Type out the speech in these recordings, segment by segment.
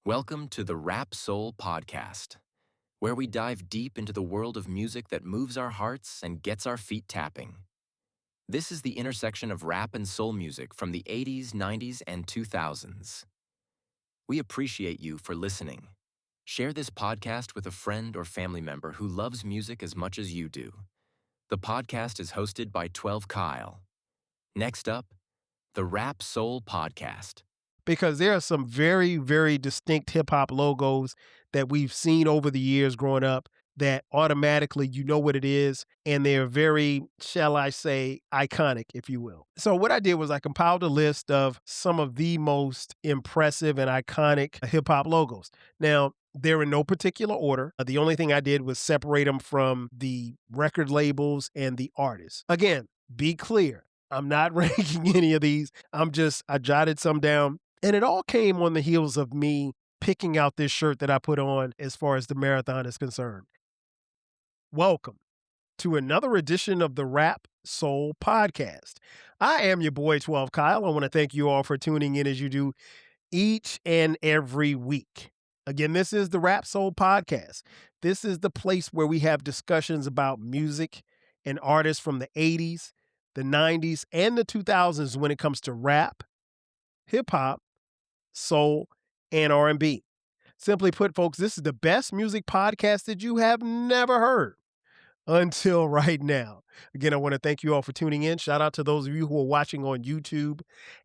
Welcome to the Rap Soul Podcast, where we dive deep into the world of music that moves our hearts and gets our feet tapping. This is the intersection of rap and soul music from the 80s, 90s, and 2000s. We appreciate you for listening. Share this podcast with a friend or family member who loves music as much as you do. The podcast is hosted by 12 Kyle. Next up, the Rap Soul Podcast. Because there are some very, very distinct hip hop logos that we've seen over the years growing up that automatically you know what it is. And they're very, shall I say, iconic, if you will. So what I did was I compiled a list of some of the most impressive and iconic hip hop logos. Now, they're in no particular order. The only thing I did was separate them from the record labels and the artists. Again, be clear. I'm not ranking any of these. I jotted some down. And it all came on the heels of me picking out this shirt that I put on as far as the marathon is concerned. Welcome to another edition of the Rap Soul Podcast. I am your boy 12 Kyle. I want to thank you all for tuning in as you do each and every week. Again, this is the Rap Soul Podcast. This is the place where we have discussions about music and artists from the 80s, the 90s, and the 2000s when it comes to rap, hip-hop, soul, and R&B. Simply put, folks, this is the best music podcast that you have never heard until right now. Again, I want to thank you all for tuning in. Shout out to those of you who are watching on YouTube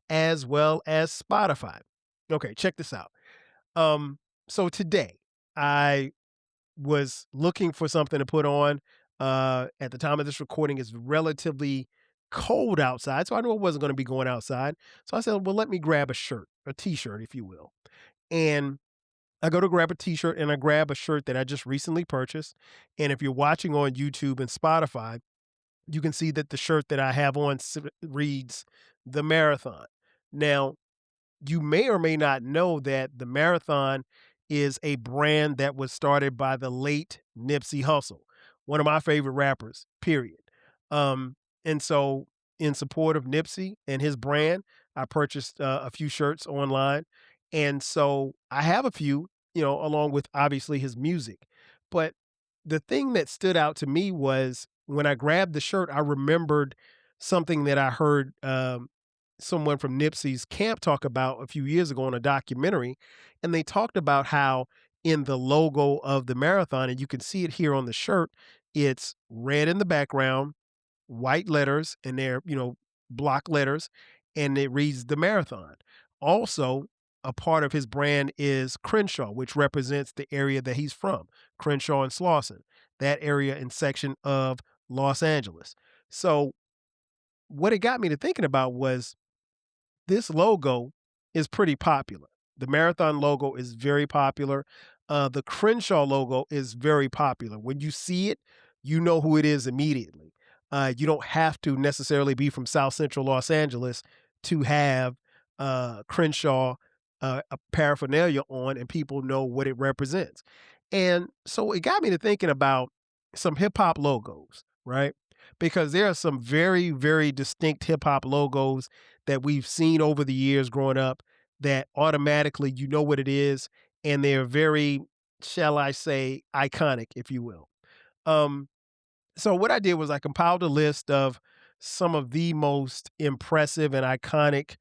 as well as Spotify. Okay, check this out. So today I was looking for something to put on. At the time of this recording, it's relatively cold outside, so I knew I wasn't going to be going outside. So I said, well, let me grab a shirt, a t-shirt, if you will. And I go to grab a t-shirt and I grab a shirt that I just recently purchased. And if you're watching on YouTube and Spotify, you can see that the shirt that I have on reads The Marathon. Now, you may or may not know that The Marathon is a brand that was started by the late Nipsey Hussle, one of my favorite rappers, period. And so in support of Nipsey and his brand, I purchased a few shirts online. And so I have a few, along with obviously his music. But the thing that stood out to me was when I grabbed the shirt, I remembered something that I heard someone from Nipsey's camp talk about a few years ago on a documentary. And they talked about how in the logo of the marathon, and you can see it here on the shirt, it's red in the background, white letters, and they're, block letters, and it reads The Marathon. Also, a part of his brand is Crenshaw, which represents the area that he's from, Crenshaw and Slauson, that area and section of Los Angeles. So what it got me to thinking about was this logo is pretty popular. The Marathon logo is very popular. The Crenshaw logo is very popular. When you see it, you know who it is immediately. You don't have to necessarily be from South Central Los Angeles to have Crenshaw a paraphernalia on and people know what it represents. And so it got me to thinking about some hip hop logos, right? Because there are some very, very distinct hip hop logos that we've seen over the years growing up that automatically you know what it is. And they're very, shall I say, iconic, if you will. So what I did was I compiled a list of some of the most impressive and iconic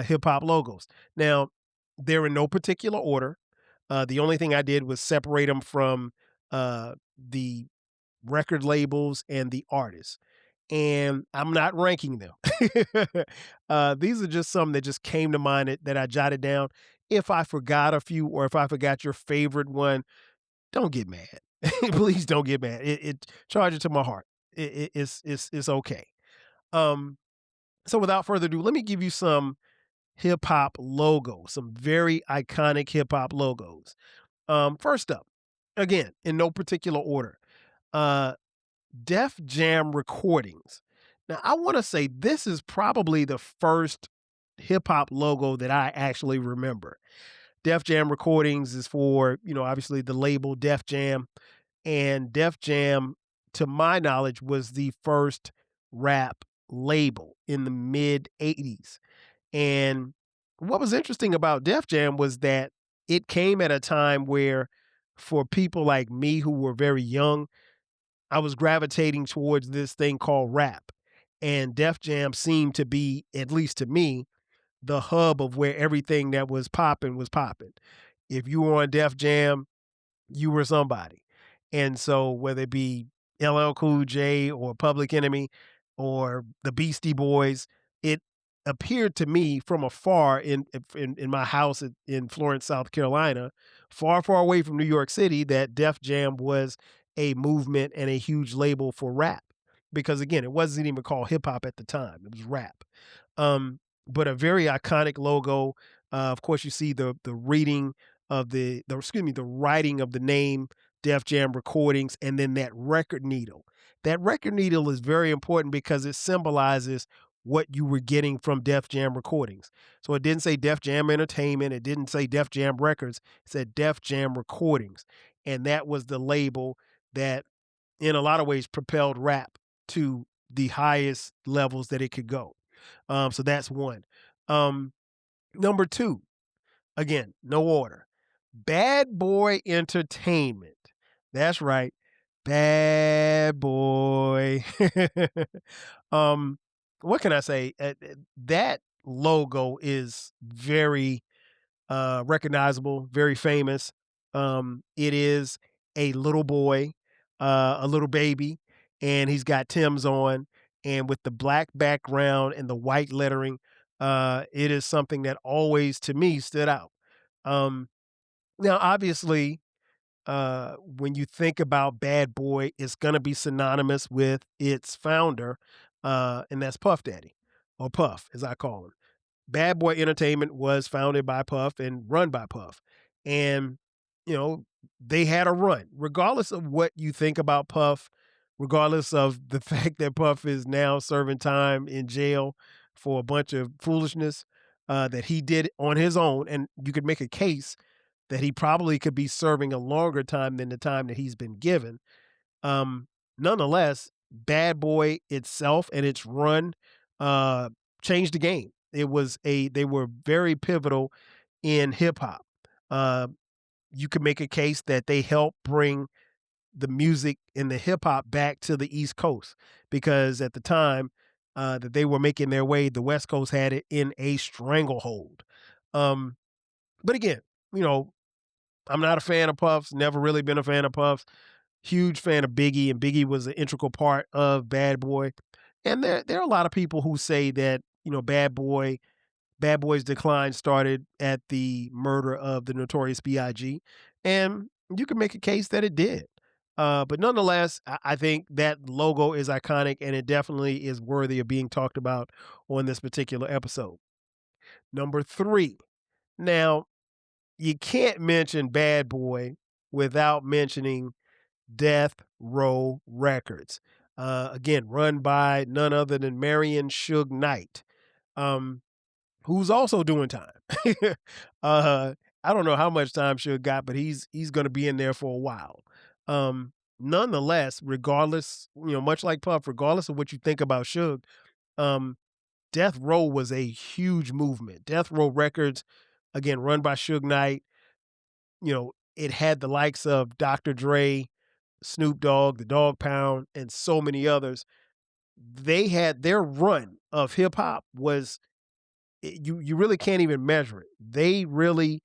hip hop logos. Now, they're in no particular order. The only thing I did was separate them from the record labels and the artists. And I'm not ranking them. These are just some that just came to mind that I jotted down. If I forgot a few or if I forgot your favorite one, don't get mad. Please don't get mad. It charge it to my heart. It's okay. So without further ado, let me give you some hip hop logos, some very iconic hip hop logos. First up, again, in no particular order, Def Jam Recordings. Now, I want to say this is probably the first hip hop logo that I actually remember. Def Jam Recordings is for, obviously the label Def Jam. And Def Jam, to my knowledge, was the first rap label in the mid 80s. And what was interesting about Def Jam was that it came at a time where for people like me who were very young, I was gravitating towards this thing called rap. And Def Jam seemed to be, at least to me, the hub of where everything that was popping was popping. If you were on Def Jam, you were somebody. And so whether it be LL Cool J or Public Enemy or the Beastie Boys, it appeared to me from afar in my house in Florence, South Carolina, far, far away from New York City, that Def Jam was a movement and a huge label for rap. Because again, it wasn't even called hip hop at the time; it was rap. But a very iconic logo. Of course, you see the reading of the excuse me, the writing of the name Def Jam Recordings, and then that record needle. That record needle is very important because it symbolizes what you were getting from Def Jam Recordings. So it didn't say Def Jam Entertainment, it didn't say Def Jam Records, it said Def Jam Recordings. And that was the label that in a lot of ways propelled rap to the highest levels that it could go. So that's one. Um, Number two, again, no order. Bad Boy Entertainment. That's right. Bad Boy. um, what can I say? That logo is very recognizable, very famous. It is a little boy, a little baby, and he's got Tim's on, and with the black background and the white lettering, it is something that always to me stood out. Um, Now, obviously, when you think about Bad Boy, it's gonna be synonymous with its founder, and that's Puff Daddy, or Puff, as I call him. Bad Boy Entertainment was founded by Puff and run by Puff. And, you know, they had a run. Regardless of what you think about Puff, regardless of the fact that Puff is now serving time in jail for a bunch of foolishness that he did on his own, and you could make a case that he probably could be serving a longer time than the time that he's been given. Um, Nonetheless, Bad Boy itself and its run uh, changed the game. They were very pivotal in hip hop. Uh, you could make a case that they helped bring the music and the hip hop back to the East Coast because at the time that they were making their way, the West Coast had it in a stranglehold. Um, but again, you know, I'm not a fan of Puffs. Never really been a fan of Puffs. Huge fan of Biggie, and Biggie was an integral part of Bad Boy. And there are a lot of people who say that, you know, Bad Boy's decline started at the murder of the Notorious B.I.G. And you can make a case that it did. But nonetheless, I think that logo is iconic and it definitely is worthy of being talked about on this particular episode. Number three. Now, you can't mention Bad Boy without mentioning Death Row Records. Again, run by none other than Marion Suge Knight, um, who's also doing time. uh, I don't know how much time Suge got, but he's going to be in there for a while. Nonetheless, regardless, you know, much like Puff, regardless of what you think about Suge, um, Death Row was a huge movement. Death Row Records, again, run by Suge Knight. You know, it had the likes of Dr. Dre, Snoop Dogg, the Dog Pound, and so many others. They had their run of hip hop was you really can't even measure it. They really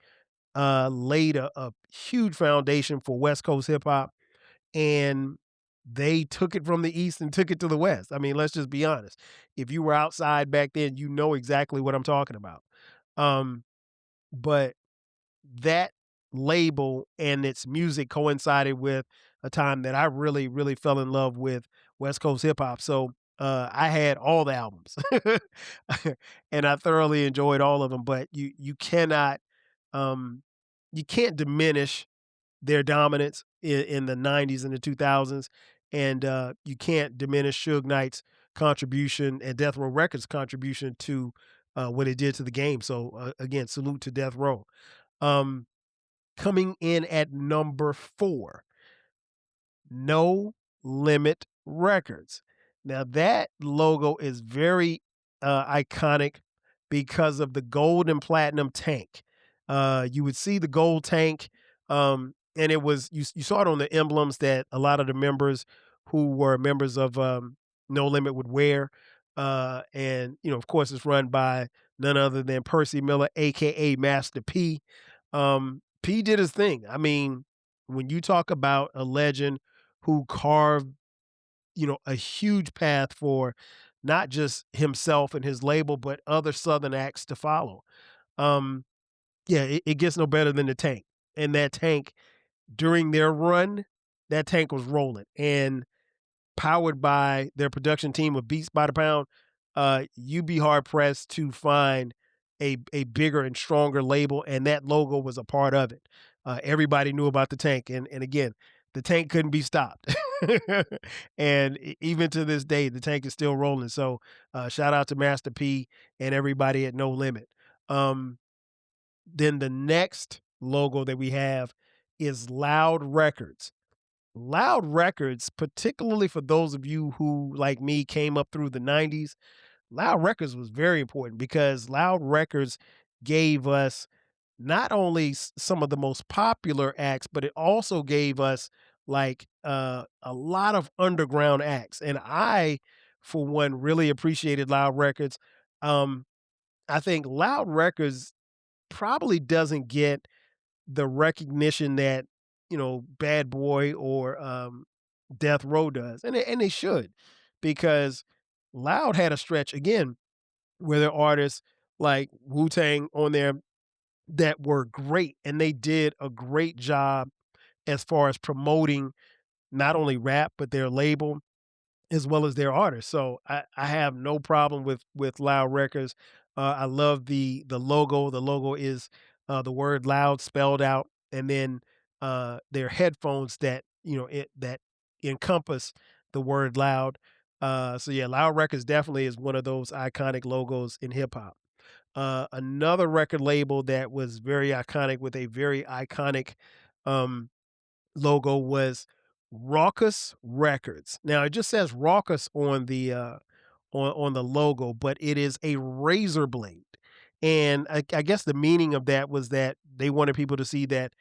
laid a huge foundation for West Coast hip hop, and they took it from the East and took it to the West. I mean, let's just be honest. If you were outside back then, you know exactly what I'm talking about. Um, but that label and its music coincided with a time that I really, really fell in love with West Coast hip hop. So I had all the albums, and I thoroughly enjoyed all of them. But um, you can't diminish their dominance in the '90s and the 2000s, and you can't diminish Suge Knight's contribution and Death Row Records' contribution to what it did to the game. So again, salute to Death Row. Um, Coming in at number 4, No Limit Records. Now that logo is very iconic because of the gold and platinum tank. You would see the gold tank, and it was you saw it on the emblems that a lot of the members who were members of No Limit would wear. And of course, it's run by none other than Percy Miller, aka Master P. P did his thing. I mean, when you talk about a legend who carved, a huge path for not just himself and his label, but other Southern acts to follow. Um, yeah, it gets no better than the tank. And that tank during their run, that tank was rolling. And powered by their production team of Beats by the Pound, you'd be hard pressed to find a bigger and stronger label, and that logo was a part of it. Everybody knew about the tank, and again, the tank couldn't be stopped. And even to this day, the tank is still rolling. So shout out to Master P and everybody at No Limit. Um, then the next logo that we have is Loud Records. Loud Records, particularly for those of you who, like me, came up through the 90s, Loud Records was very important because Loud Records gave us not only some of the most popular acts, but it also gave us like a lot of underground acts. And I, for one, really appreciated Loud Records. Um, I think Loud Records probably doesn't get the recognition that, Bad Boy or, Death Row does, and they should, because Loud had a stretch, again, where there are artists like Wu-Tang on there that were great, and they did a great job as far as promoting not only rap, but their label as well as their artists. So I have no problem with Loud Records. I love the logo. The logo is the word loud spelled out, and then their headphones that that encompass the word loud. So yeah, Loud Records definitely is one of those iconic logos in hip hop. Another record label that was very iconic with a very iconic um, logo was Raucous Records. Now it just says Raucous on the on the logo, but it is a razor blade. And I guess the meaning of that was that they wanted people to see that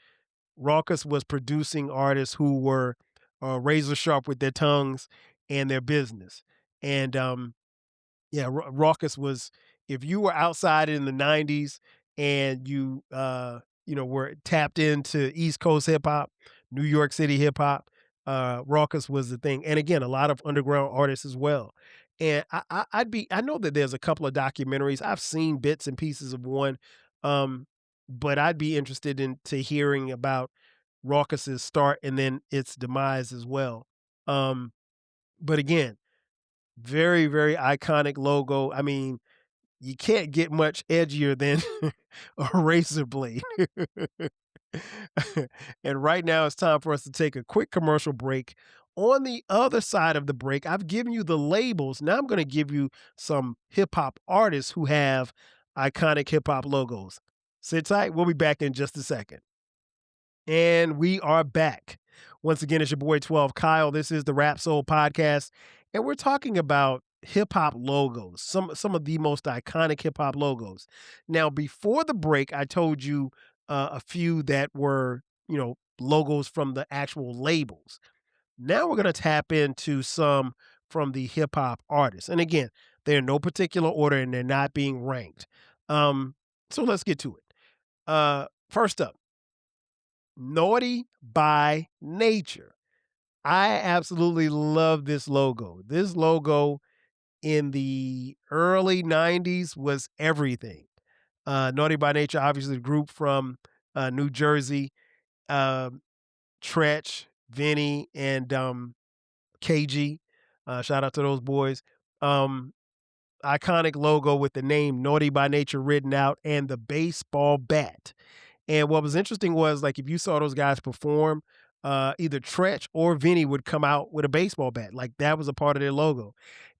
Raucous was producing artists who were razor sharp with their tongues and their business. And yeah, Rawkus was, if you were outside in the '90s and were tapped into East Coast hip hop, New York City hip hop, Rawkus was the thing. And again, a lot of underground artists as well. And I know that there's a couple of documentaries. I've seen bits and pieces of one, um, but I'd be interested in to hearing about Rawkus's start and then its demise as well. But again, very, very iconic logo. I mean, you can't get much edgier than a razor blade. And right now it's time for us to take a quick commercial break. On the other side of the break, I've given you the labels. Now I'm going to give you some hip hop artists who have iconic hip hop logos. Sit tight. We'll be back in just a second. And we are back. Once again, it's your boy 12 Kyle. This is the Rap Soul Podcast, and we're talking about hip hop logos, some of the most iconic hip hop logos. Now, before the break, I told you a few that were, logos from the actual labels. Now we're going to tap into some from the hip hop artists. And again, they're in no particular order and they're not being ranked. So let's get to it. First up, Naughty by Nature. I absolutely love this logo. This logo in the early 90s was everything. Naughty by Nature, obviously, the group from New Jersey, um, Tretch, Vinny, and KG. Shout out to those boys. Um, Iconic logo with the name Naughty by Nature written out and the baseball bat. And what was interesting was, like, if you saw those guys perform, either Tretch or Vinny would come out with a baseball bat. Like, that was a part of their logo.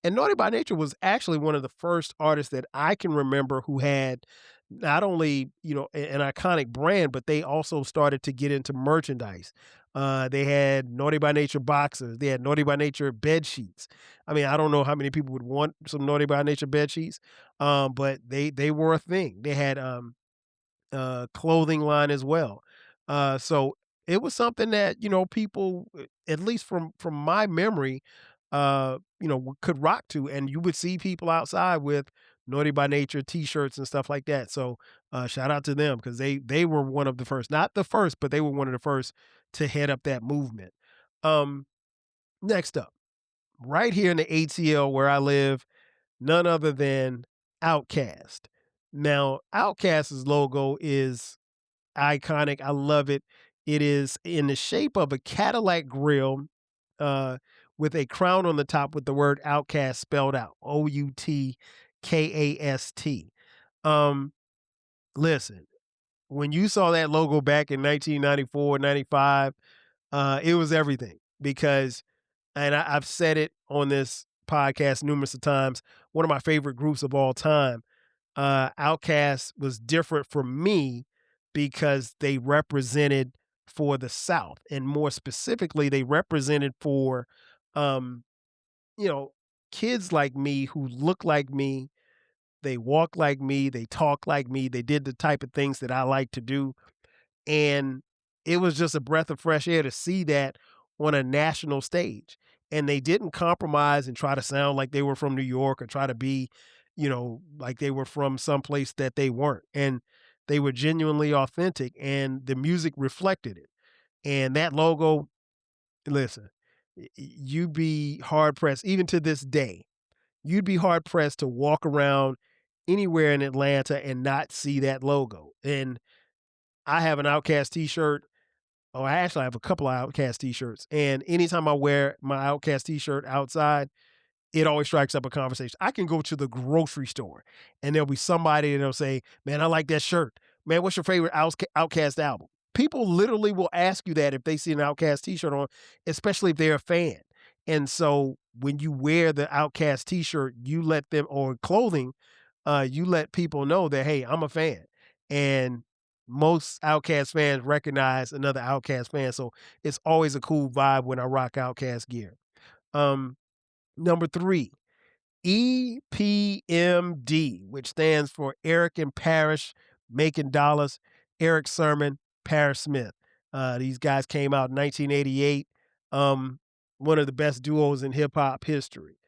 And Naughty by Nature was actually one of the first artists that I can remember who had not only, an iconic brand, but they also started to get into merchandise. They had Naughty by Nature boxers. They had Naughty by Nature bed sheets. I mean, I don't know how many people would want some Naughty by Nature bed sheets, but they were a thing. They had clothing line as well. So it was something that people, at least from my memory, could rock to, and you would see people outside with Naughty by Nature T-shirts and stuff like that. So shout out to them because they were one of the first, not the first, but they were one of the first to head up that movement. Um, Next up, right here in the ATL where I live, none other than OutKast. Now, OutKast's logo is iconic. I love it. It is in the shape of a Cadillac grill, uh, with a crown on the top with the word outcast spelled out, OUTKAST. Um, Listen, when you saw that logo back in 1994, 95, it was everything because, and I've said it on this podcast numerous of times, one of my favorite groups of all time. Outkast was different from me because they represented for the South, and more specifically, they represented for, um, you know, kids like me who look like me, they walk like me, they talk like me, they did the type of things that I like to do, and it was just a breath of fresh air to see that on a national stage. And they didn't compromise and try to sound like they were from New York or try to be, like they were from someplace that they weren't. And they were genuinely authentic and the music reflected it. And that logo, listen, you'd be hard pressed, even to this day, you'd be hard pressed to walk around anywhere in Atlanta and not see that logo. And I have an Outcast t-shirt. Oh, I actually have a couple of Outcast t-shirts, and anytime I wear my Outcast t-shirt outside, it always strikes up a conversation. I can go to the grocery store, and there'll be somebody that'll say, "Man, I like that shirt. Man, what's your favorite Outcast album?" People literally will ask you that if they see an Outcast t-shirt on, especially if they're a fan. And so when you wear the Outcast t-shirt, you let them, or clothing, you let people know that, hey, I'm a fan. And most Outcast fans recognize another Outcast fan. So it's always a cool vibe when I rock Outcast gear. Um, Number three, EPMD, which stands for Eric and Parrish Making Dollars, Eric Sermon, Parrish Smith. These guys came out in 1988. Um, One of the best duos in hip hop history.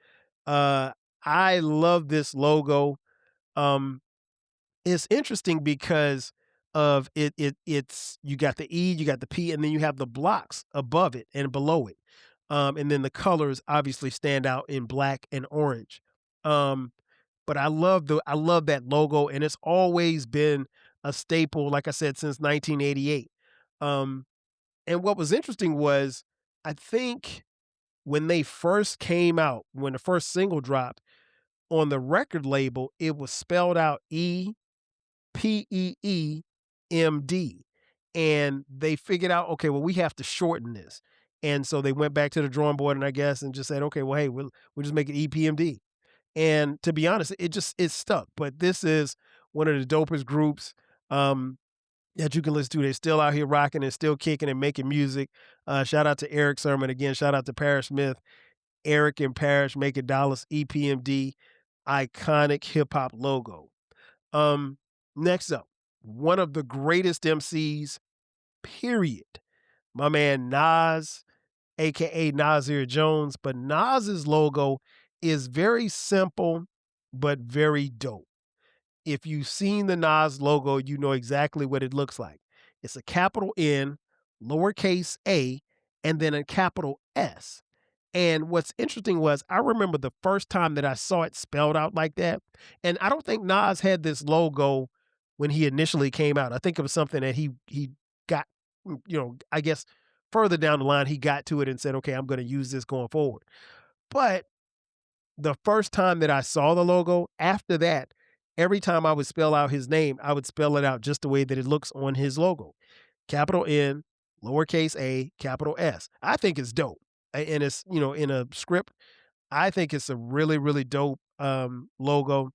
Uh, I love this logo. Um, it's interesting because of it's you got the E, you got the P, and then you have the blocks above it and below it. And then the colors obviously stand out in black and orange. Um, but I love that logo, and it's always been a staple, like I said, since 1988. Um, and what was interesting was I think when they first came out, when the first single dropped on the record label, it was spelled out EPEEMD. And they figured out, okay, well, we have to shorten this. And so they went back to the drawing board and I guess and just said, okay, well, hey, we'll just make it EPMD. And to be honest, it stuck. But this is one of the dopest groups that you can listen to. They're still out here rocking and still kicking and making music. Shout out to Eric Sermon again. Shout out to Parrish Smith, Eric and Parrish making dollars. EPMD, iconic hip hop logo. Um, Next up, one of the greatest MCs, period. My man Nas, aka Nasir Jones. But Nas's logo is very simple, but very dope. If you've seen the Nas logo, you know exactly what it looks like. It's a capital N, lowercase a, and then a capital S. And what's interesting was I remember the first time that I saw it spelled out like that. And I don't think Nas had this logo when he initially came out. I think it was something that he got, I guess further down the line he got to it and said, okay, I'm going to use this going forward. But the first time that I saw the logo, after that, every time I would spell out his name, I would spell it out just the way that it looks on his logo. Capital N, lowercase a, capital S. I think it's dope. And it's, in a script, I think it's a really, really dope logo.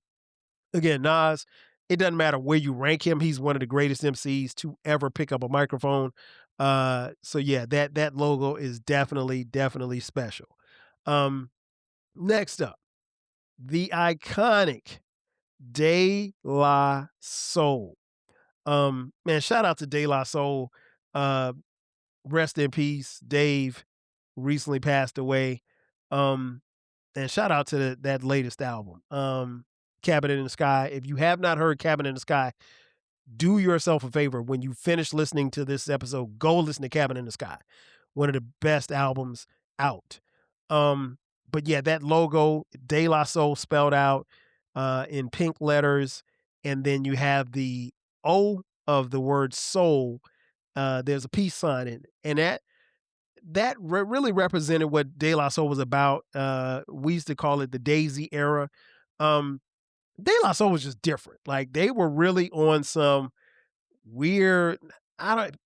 Again, Nas, it doesn't matter where you rank him, he's one of the greatest MCs to ever pick up a microphone. So yeah, that logo is definitely, definitely special. Um, Next up, the iconic De La Soul. Man, shout out to De La Soul. Uh, Rest in peace. Dave recently passed away. Um, and shout out to that latest album, Cabin in the Sky. If you have not heard Cabin in the Sky, do yourself a favor. When you finish listening to this episode, go listen to Cabin in the Sky. One of the best albums out. Um, but yeah, that logo, De La Soul spelled out in pink letters, and then you have the O of the word soul. There's a peace sign in it, and really represented what De La Soul was about. We used to call it the Daisy era. Um, De La Soul was just different. Like they were really on some weird. I don't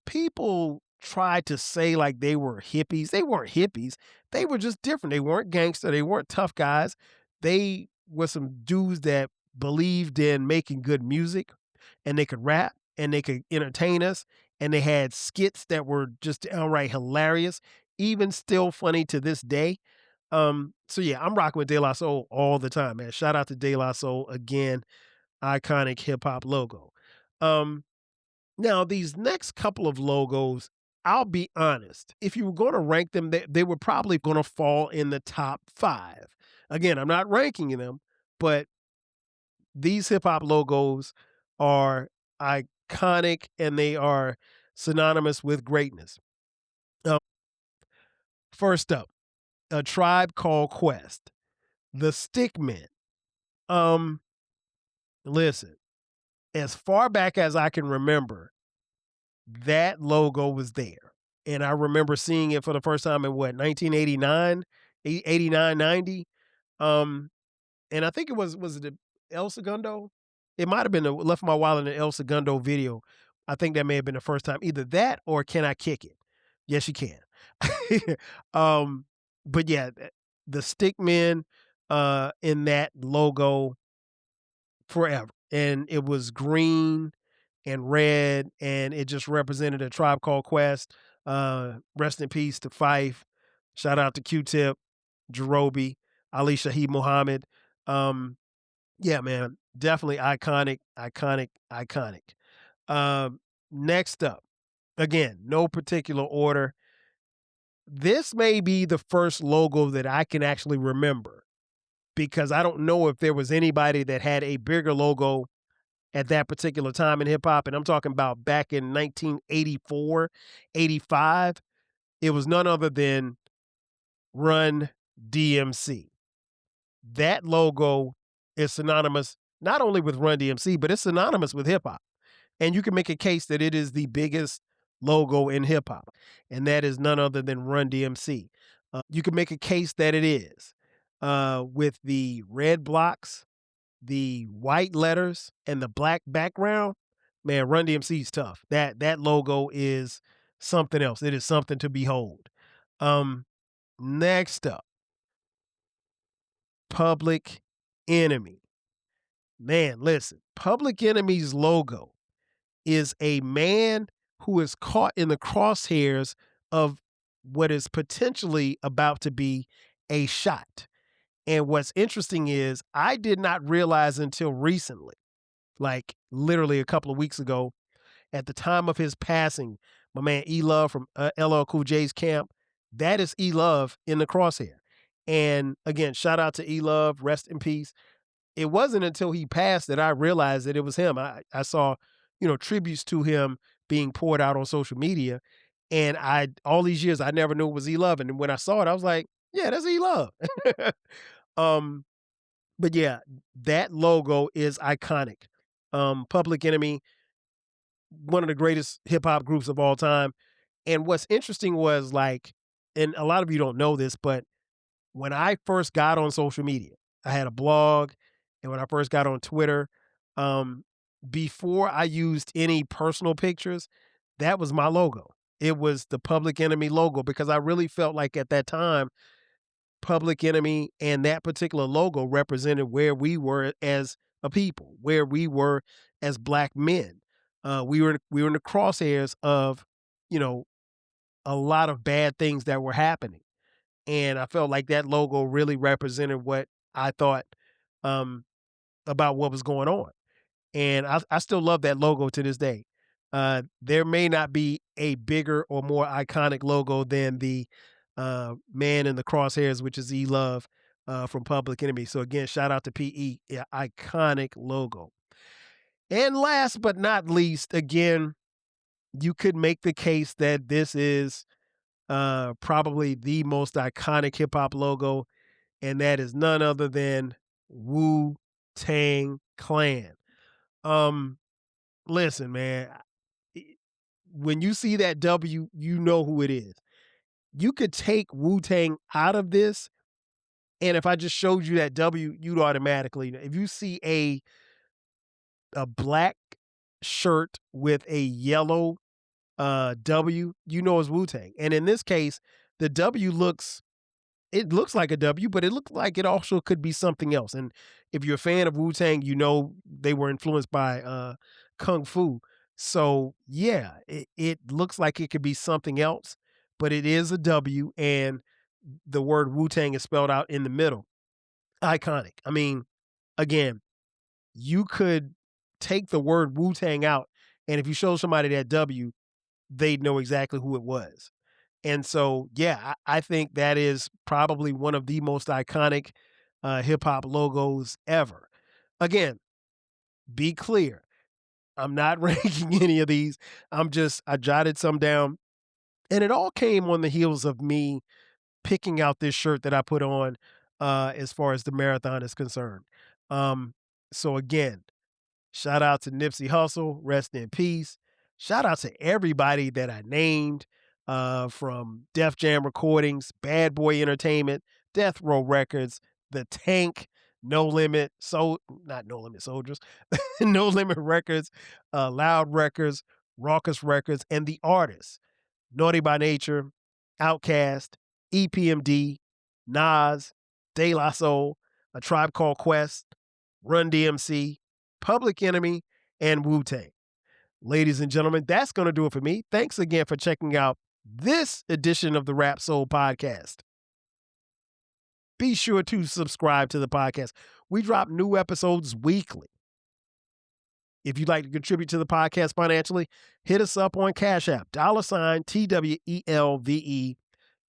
people tried to say like they were hippies. They weren't hippies. They were just different. They weren't gangster. They weren't tough guys. They were some dudes that believed in making good music, and they could rap and they could entertain us, and they had skits that were just outright hilarious, even still funny to this day. So yeah, I'm rocking with De La Soul all the time, man. Shout out to De La Soul again, iconic hip hop logo. Um, Now, these next couple of logos, I'll be honest, if you were going to rank them, they were probably going to fall in the top five. Again, I'm not ranking them, but these hip hop logos are iconic and they are synonymous with greatness. Uh, First up, A Tribe Called Quest, the Stickmen. Um, Listen, as far back as I can remember, that logo was there. And I remember seeing it for the first time in what, 1989, 89, 90. Um, and I think was it the El Segundo? It might have been the Left My Wallet in the El Segundo video. I think that may have been the first time. Either that or Can I Kick It? Yes, you can. um, but yeah, the Stickmen in that logo forever. And it was green and red, and it just represented A Tribe Called Quest. Rest in peace to Fife. Shout out to Q-Tip, Jerobi, Ali Shaheed Muhammad. Yeah, man, definitely iconic, iconic, iconic. Next up, again, no particular order. This may be the first logo that I can actually remember because I don't know if there was anybody that had a bigger logo at that particular time in hip hop. And I'm talking about back in 1984, 85. It was none other than Run DMC. That logo is synonymous not only with Run DMC, but it's synonymous with hip hop. And you can make a case that it is the biggest logo in hip hop, and that is none other than Run DMC. You can make a case that it is with the red blocks, the white letters, and the black background. Man, Run DMC's tough. That logo is something else. It is something to behold. Um, Next up, Public Enemy. Man, listen, Public Enemy's logo is a man who is caught in the crosshairs of what is potentially about to be a shot. And what's interesting is I did not realize until recently, like literally a couple of weeks ago, at the time of his passing, my man E Love from LL Cool J's camp, that is E Love in the crosshair. And again, shout out to E Love, rest in peace. It wasn't until he passed that I realized that it was him. I saw, tributes to him being poured out on social media. And all these years I never knew it was E Love. And when I saw it, I was like, yeah, that's E Love. um, but yeah, that logo is iconic. Public Enemy, one of the greatest hip hop groups of all time. And what's interesting was like, and a lot of you don't know this, but when I first got on social media, I had a blog, and when I first got on Twitter, um, before I used any personal pictures, that was my logo. It was the Public Enemy logo because I really felt like at that time, Public Enemy and that particular logo represented where we were as a people, where we were as black men. We were in the crosshairs of, you know, a lot of bad things that were happening, and I felt like that logo really represented what I thought um, about what was going on. and I still love that logo to this day. There may not be a bigger or more iconic logo than the man in the crosshairs, which is E Love from Public Enemy. So again, shout out to PE, yeah, iconic logo. And last but not least, again, you could make the case that this is probably the most iconic hip hop logo, and that is none other than Wu Tang Clan. Um, Listen, man, i- when you see that W, you know who it is. You could take Wu Tang out of this, and if I just showed you that W, you'd automatically know. If you see a black shirt with a yellow W, you know it's Wu Tang. And in this case, the W looks like a W, but it looks like it also could be something else. And if you're a fan of Wu Tang, you know they were influenced by Kung Fu. So yeah, it looks like it could be something else, but it is a W, and the word Wu Tang is spelled out in the middle. Iconic. I mean, again, you could take the word Wu Tang out, and if you show somebody that W, they'd know exactly who it was. And so, yeah, I think that is probably one of the most iconic hip hop logos ever. Again, be clear. I'm not ranking any of these. I jotted some down. And it all came on the heels of me picking out this shirt that I put on as far as the marathon is concerned. Um, so, again, shout out to Nipsey Hussle, rest in peace. Shout out to everybody that I named from Def Jam Recordings, Bad Boy Entertainment, Death Row Records, The Tank, No Limit, not No Limit Soldiers, No Limit Records, Loud Records, Raucous Records, and the artists, Naughty by Nature, OutKast, EPMD, Nas, De La Soul, A Tribe Called Quest, Run DMC, Public Enemy, and Wu Tang. Ladies and gentlemen, that's going to do it for me. Thanks again for checking out this edition of the Rap Soul Podcast. Be sure to subscribe to the podcast. We drop new episodes weekly. If you'd like to contribute to the podcast financially, hit us up on Cash App,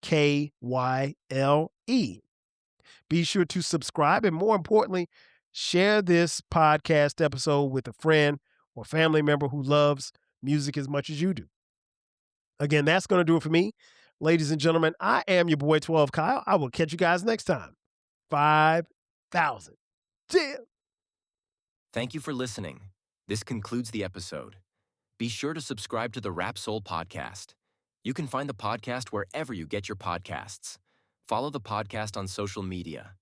$TWELVEKYLE. Be sure to subscribe and, more importantly, share this podcast episode with a friend or family member who loves music as much as you do. Again, that's going to do it for me. Ladies and gentlemen, I am your boy 12 Kyle. I will catch you guys next time. 5,000. Yeah. Thank you for listening. This concludes the episode. Be sure to subscribe to the Rap Soul Podcast. You can find the podcast wherever you get your podcasts. Follow the podcast on social media.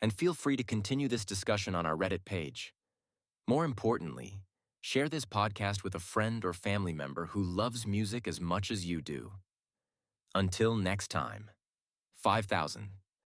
And feel free to continue this discussion on our Reddit page. More importantly, share this podcast with a friend or family member who loves music as much as you do. Until next time, 5,000.